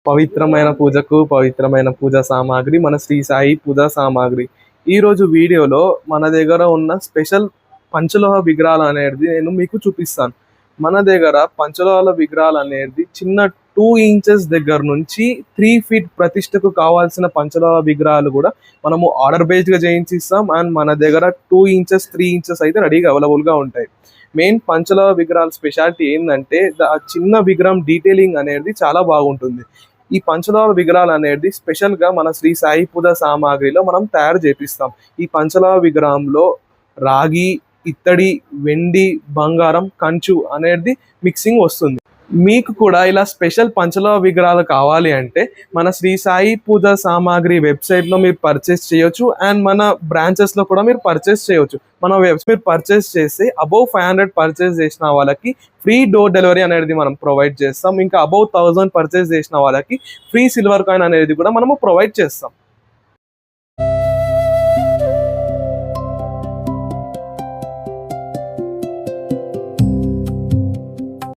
పవిత్రమైన పూజకు పవిత్రమైన పూజా సామాగ్రి మన శ్రీ సాయి పూజా సామాగ్రి. ఈరోజు వీడియోలో మన దగ్గర ఉన్న స్పెషల్ పంచలోహ విగ్రహాలు అనేది నేను మీకు చూపిస్తాను. మన దగ్గర పంచలోహాల విగ్రహాలు అనేది చిన్న 2 ఇంచెస్ దగ్గర నుంచి 3 ఫీట్ ప్రతిష్టకు కావాల్సిన పంచలోహ విగ్రహాలు కూడా మనము ఆర్డర్ బేస్డ్గా చేయించిస్తాం. అండ్ మన దగ్గర 2 ఇంచెస్ 3 ఇంచెస్ అయితే రెడీగా అవైలబుల్గా ఉంటాయి. మెయిన్ పంచలోహ విగ్రహాల స్పెషాలిటీ ఏంటంటే ఆ చిన్న విగ్రహం డీటెయిలింగ్ అనేది చాలా బాగుంటుంది. ఈ పంచలోహ విగ్రహాలు అనేది స్పెషల్గా మన శ్రీ సాయి పూజ సామాగ్రిలో మనం తయారు చేపిస్తాం. ఈ పంచలోహ విగ్రహంలో రాగి, ఇత్తడి, వెండి, బంగారం, కంచు అనేది మిక్సింగ్ వస్తుంది. మీకు కూడా ఇలా స్పెషల్ పంచలోహ విగ్రహాలు కావాలి అంటే మన శ్రీ సాయి పూజ సామాగ్రి వెబ్సైట్లో మీరు పర్చేస్ చేయొచ్చు. అండ్ మన బ్రాంచెస్లో కూడా మీరు పర్చేస్ చేయొచ్చు. మన మీరు పర్చేస్ చేసి అబౌవ్ 500 పర్చేస్ చేసిన వాళ్ళకి ఫ్రీ డోర్ డెలివరీ అనేది మనం ప్రొవైడ్ చేస్తాం. ఇంకా అబౌవ్ 1000 పర్చేస్ చేసిన వాళ్ళకి ఫ్రీ సిల్వర్ కాయిన్ అనేది కూడా మనము ప్రొవైడ్ చేస్తాం.